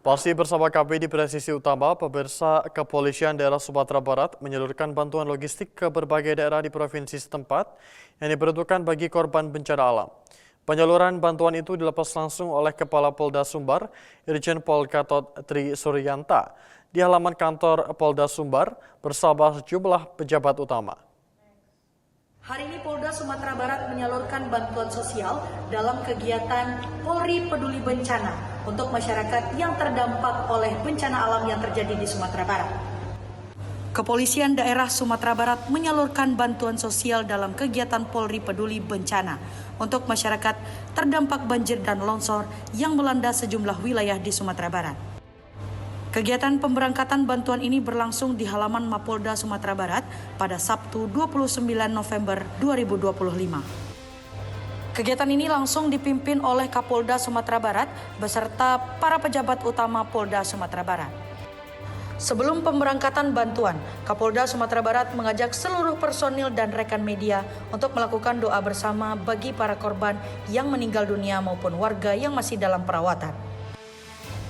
Polisi bersama KB di Presisi Utama, pemirsa Kepolisian Daerah Sumatera Barat menyalurkan bantuan logistik ke berbagai daerah di provinsi setempat yang diperuntukkan bagi korban bencana alam. Penyaluran bantuan itu dilepas langsung oleh Kepala Polda Sumbar, Irjen Pol Gatot Tri Suryanta, di halaman kantor Polda Sumbar bersama sejumlah pejabat utama. Hari ini Polda Sumatera Barat menyalurkan bantuan sosial dalam kegiatan Polri Peduli Bencana untuk masyarakat yang terdampak oleh bencana alam yang terjadi di Sumatera Barat. Kepolisian daerah Sumatera Barat menyalurkan bantuan sosial dalam kegiatan Polri Peduli Bencana untuk masyarakat terdampak banjir dan longsor yang melanda sejumlah wilayah di Sumatera Barat. Kegiatan pemberangkatan bantuan ini berlangsung di halaman Mapolda Sumatera Barat pada Sabtu 29 November 2025. Kegiatan ini langsung dipimpin oleh Kapolda Sumatera Barat beserta para pejabat utama Polda Sumatera Barat. Sebelum pemberangkatan bantuan, Kapolda Sumatera Barat mengajak seluruh personil dan rekan media untuk melakukan doa bersama bagi para korban yang meninggal dunia maupun warga yang masih dalam perawatan.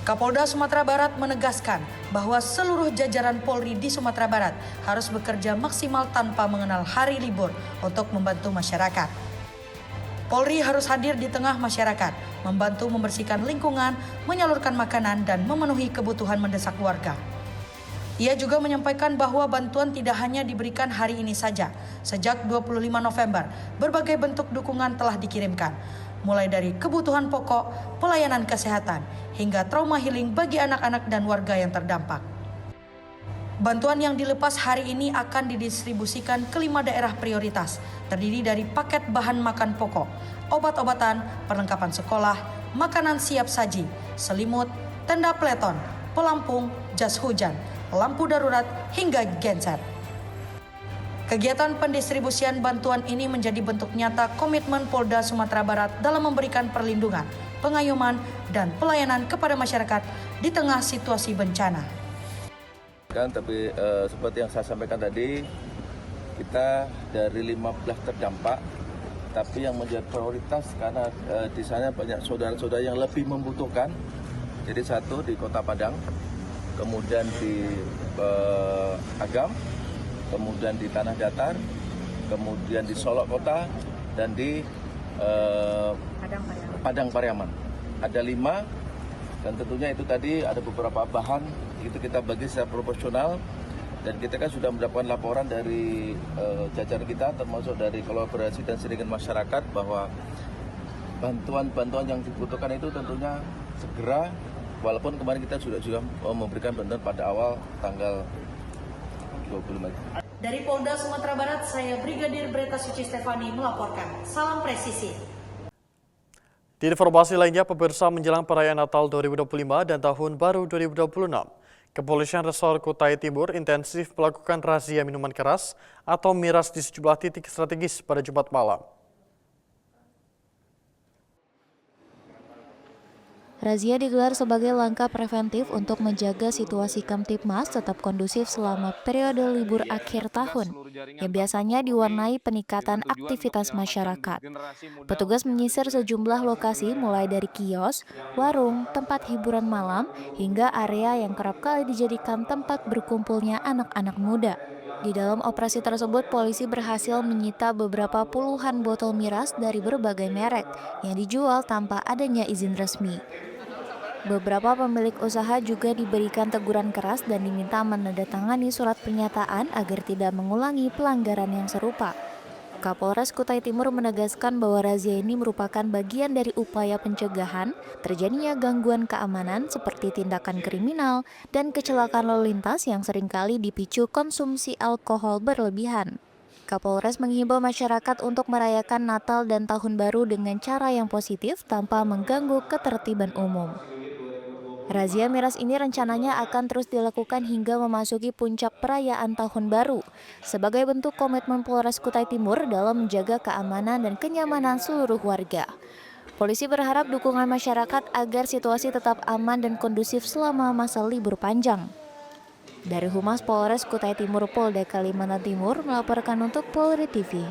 Kapolda Sumatera Barat menegaskan bahwa seluruh jajaran Polri di Sumatera Barat harus bekerja maksimal tanpa mengenal hari libur untuk membantu masyarakat. Polri harus hadir di tengah masyarakat, membantu membersihkan lingkungan, menyalurkan makanan, dan memenuhi kebutuhan mendesak warga. Ia juga menyampaikan bahwa bantuan tidak hanya diberikan hari ini saja. Sejak 25 November, berbagai bentuk dukungan telah dikirimkan, mulai dari kebutuhan pokok, pelayanan kesehatan, hingga trauma healing bagi anak-anak dan warga yang terdampak. Bantuan yang dilepas hari ini akan didistribusikan ke 5 daerah prioritas, terdiri dari paket bahan makan pokok, obat-obatan, perlengkapan sekolah, makanan siap saji, selimut, tenda peleton, pelampung, jas hujan, lampu darurat, hingga genset. Kegiatan pendistribusian bantuan ini menjadi bentuk nyata komitmen Polda Sumatera Barat dalam memberikan perlindungan, pengayuman, dan pelayanan kepada masyarakat di tengah situasi bencana. Tapi seperti yang saya sampaikan tadi, kita dari 15 terdampak, tapi yang menjadi prioritas karena di sana banyak saudara-saudara yang lebih membutuhkan. Jadi satu di Kota Padang, kemudian di Agam, kemudian di Tanah Datar, kemudian di Solok Kota, dan di Padang Pariaman. Ada 5, dan tentunya itu tadi ada beberapa bahan, itu kita bagi secara proporsional, dan kita kan sudah mendapatkan laporan dari jajaran kita, termasuk dari kolaborasi dan seringan masyarakat, bahwa bantuan-bantuan yang dibutuhkan itu tentunya segera, walaupun kemarin kita juga memberikan bantuan pada awal tanggal 25. Dari Polda Sumatera Barat, saya Brigadir Breta Suci Stefani melaporkan. Salam presisi. Di informasi lainnya, pemirsa menjelang perayaan Natal 2025 dan Tahun Baru 2026, Kepolisian Resor Kutai Timur intensif melakukan razia minuman keras atau miras di sejumlah titik strategis pada Jumat malam. Razia digelar sebagai langkah preventif untuk menjaga situasi Kamtibmas tetap kondusif selama periode libur akhir tahun, yang biasanya diwarnai peningkatan aktivitas masyarakat. Petugas menyisir sejumlah lokasi mulai dari kios, warung, tempat hiburan malam, hingga area yang kerap kali dijadikan tempat berkumpulnya anak-anak muda. Di dalam operasi tersebut, polisi berhasil menyita beberapa puluhan botol miras dari berbagai merek yang dijual tanpa adanya izin resmi. Beberapa pemilik usaha juga diberikan teguran keras dan diminta menandatangani surat pernyataan agar tidak mengulangi pelanggaran yang serupa. Kapolres Kutai Timur menegaskan bahwa razia ini merupakan bagian dari upaya pencegahan terjadinya gangguan keamanan seperti tindakan kriminal dan kecelakaan lalu lintas yang seringkali dipicu konsumsi alkohol berlebihan. Kapolres menghimbau masyarakat untuk merayakan Natal dan Tahun Baru dengan cara yang positif tanpa mengganggu ketertiban umum. Razia miras ini rencananya akan terus dilakukan hingga memasuki puncak perayaan Tahun Baru sebagai bentuk komitmen Polres Kutai Timur dalam menjaga keamanan dan kenyamanan seluruh warga. Polisi berharap dukungan masyarakat agar situasi tetap aman dan kondusif selama masa libur panjang. Dari Humas Polres Kutai Timur Polda Kalimantan Timur melaporkan untuk Polri TV.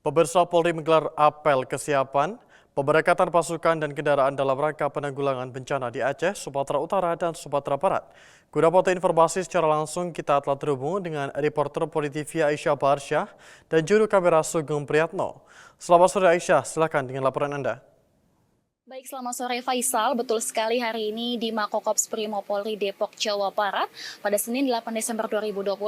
Pemirsa, Polri menggelar apel kesiapan pemberangkatan pasukan dan kendaraan dalam rangka penanggulangan bencana di Aceh, Sumatera Utara, dan Sumatera Barat. Guna foto informasi secara langsung, kita telah terhubung dengan reporter Polri TV Aisyah Barsyah dan juru kamera Sugeng Priyatno. Selamat sore Aisyah, silakan dengan laporan Anda. Baik, selamat sore Faisal. Betul sekali, hari ini di Makokops Brimob Polri Depok, Jawa Barat, pada Senin 8 Desember 2025,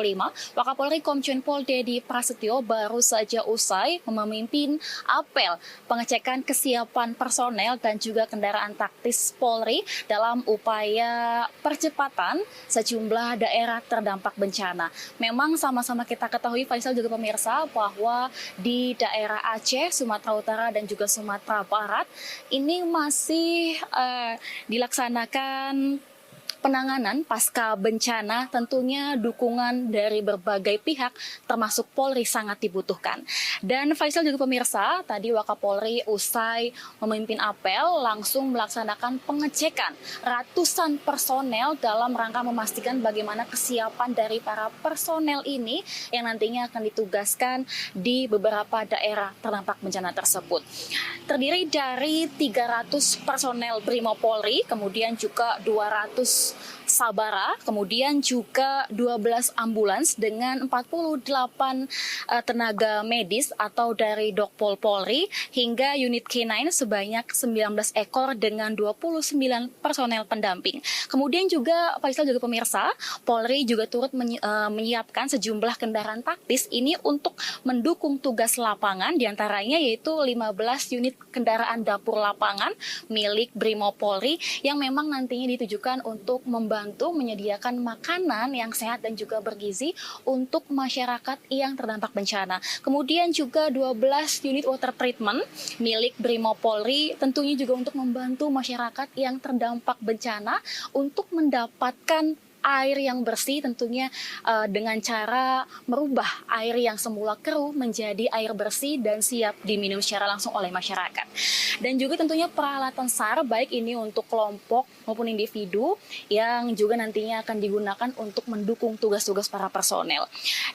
Wakapolri Komjen Pol Dedi Prasetyo baru saja usai memimpin apel pengecekan kesiapan personel dan juga kendaraan taktis Polri dalam upaya percepatan sejumlah daerah terdampak bencana. Memang sama-sama kita ketahui, Faisal juga pemirsa, bahwa di daerah Aceh, Sumatera Utara, dan juga Sumatera Barat, ini masih dilaksanakan penanganan pasca bencana. Tentunya dukungan dari berbagai pihak termasuk Polri sangat dibutuhkan. Dan Faisal juga pemirsa, tadi Wakapolri usai memimpin apel langsung melaksanakan pengecekan ratusan personel dalam rangka memastikan bagaimana kesiapan dari para personel ini yang nantinya akan ditugaskan di beberapa daerah terdampak bencana tersebut. Terdiri dari 300 personel Brimob Polri, kemudian juga 200 Sabara, kemudian juga 12 ambulans dengan 48 tenaga medis atau dari Dokpol Polri, hingga unit K9 sebanyak 19 ekor dengan 29 personel pendamping. Kemudian juga Faisal juga pemirsa, Polri juga turut menyiapkan sejumlah kendaraan taktis ini untuk mendukung tugas lapangan, diantaranya yaitu 15 unit kendaraan dapur lapangan milik Brimob Polri yang memang nantinya ditujukan untuk membantu menyediakan makanan yang sehat dan juga bergizi untuk masyarakat yang terdampak bencana. Kemudian juga 12 unit water treatment milik Brimob Polri tentunya juga untuk membantu masyarakat yang terdampak bencana untuk mendapatkan air yang bersih, tentunya dengan cara merubah air yang semula keruh menjadi air bersih dan siap diminum secara langsung oleh masyarakat. Dan juga tentunya peralatan SAR, baik ini untuk kelompok maupun individu, yang juga nantinya akan digunakan untuk mendukung tugas-tugas para personel.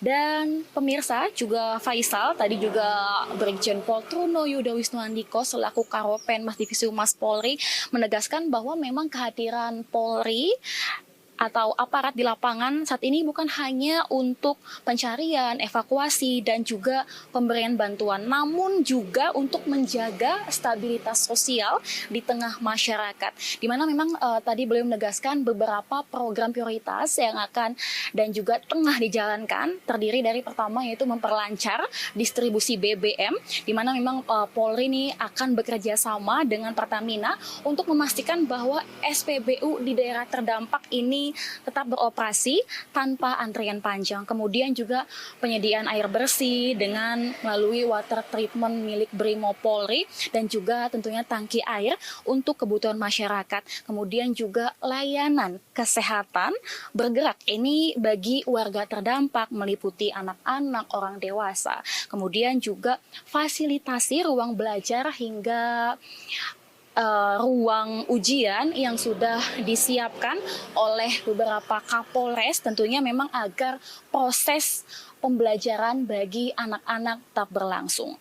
Dan pemirsa, juga Faisal, tadi juga Brigjen Pol Truno Yuda Wisnuandiko selaku Karopenmas Divisi Humas Polri menegaskan bahwa memang kehadiran Polri atau aparat di lapangan saat ini bukan hanya untuk pencarian, evakuasi, dan juga pemberian bantuan, namun juga untuk menjaga stabilitas sosial di tengah masyarakat. Di mana memang tadi beliau menegaskan beberapa program prioritas yang akan dan juga tengah dijalankan, terdiri dari pertama yaitu memperlancar distribusi BBM, di mana memang Polri ini akan bekerja sama dengan Pertamina untuk memastikan bahwa SPBU di daerah terdampak ini tetap beroperasi tanpa antrian panjang. Kemudian juga penyediaan air bersih dengan melalui water treatment milik Brimob Polri, dan juga tentunya tangki air untuk kebutuhan masyarakat. Kemudian juga layanan kesehatan bergerak ini bagi warga terdampak meliputi anak-anak, orang dewasa. Kemudian juga fasilitasi ruang belajar hingga ruang ujian yang sudah disiapkan oleh beberapa Kapolres, tentunya memang agar proses pembelajaran bagi anak-anak tetap berlangsung.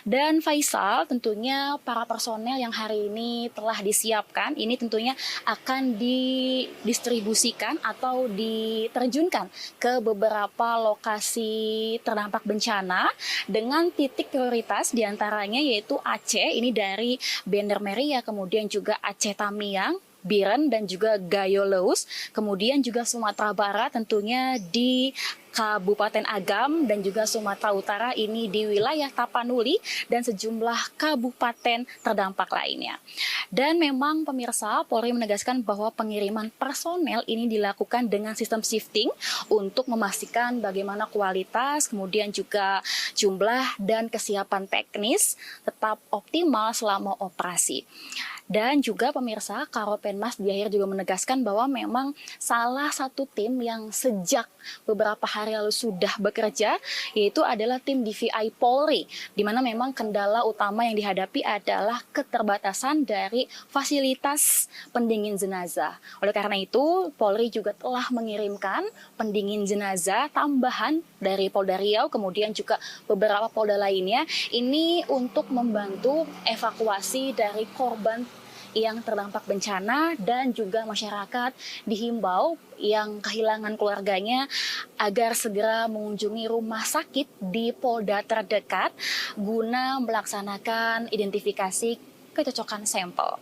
Dan Faisal, tentunya para personel yang hari ini telah disiapkan ini tentunya akan didistribusikan atau diterjunkan ke beberapa lokasi terdampak bencana dengan titik prioritas diantaranya yaitu Aceh, ini dari Bender Meria, kemudian juga Aceh Tamiang, Biren, dan juga Gayo Leus. Kemudian juga Sumatera Barat tentunya di Kabupaten Agam, dan juga Sumatera Utara ini di wilayah Tapanuli dan sejumlah kabupaten terdampak lainnya. Dan memang pemirsa, Polri menegaskan bahwa pengiriman personel ini dilakukan dengan sistem shifting untuk memastikan bagaimana kualitas, kemudian juga jumlah dan kesiapan teknis tetap optimal selama operasi. Dan juga pemirsa, Karopenmas di akhir juga menegaskan bahwa memang salah satu tim yang sejak beberapa hari hari lalu sudah bekerja, yaitu adalah tim DVI Polri, di mana memang kendala utama yang dihadapi adalah keterbatasan dari fasilitas pendingin jenazah. Oleh karena itu, Polri juga telah mengirimkan pendingin jenazah tambahan dari Polda Riau, kemudian juga beberapa Polda lainnya, ini untuk membantu evakuasi dari korban yang terdampak bencana, dan juga masyarakat dihimbau yang kehilangan keluarganya agar segera mengunjungi rumah sakit di Polda terdekat guna melaksanakan identifikasi kecocokan sampel.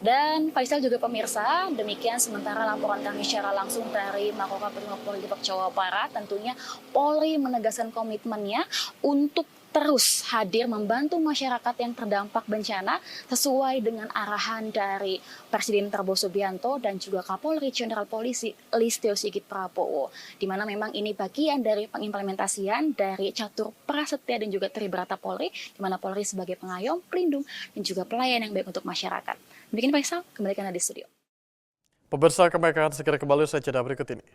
Dan Faisal juga pemirsa, demikian sementara laporan kami secara langsung dari Makobrimob Polri Depok Jawa Barat. Tentunya Polri menegaskan komitmennya untuk terus hadir membantu masyarakat yang terdampak bencana sesuai dengan arahan dari Presiden Prabowo Subianto dan juga Kapolri Jenderal Polisi Listio Sigit Prabowo, di mana memang ini bagian dari pengimplementasian dari Catur Prasetya dan juga Tribrata Polri, di mana Polri sebagai pengayom, pelindung, dan juga pelayan yang baik untuk masyarakat. Demikian Faisal, kembali ke Anda di studio. Pemirsa, kami akan segera kembali usai jeda berikut ini.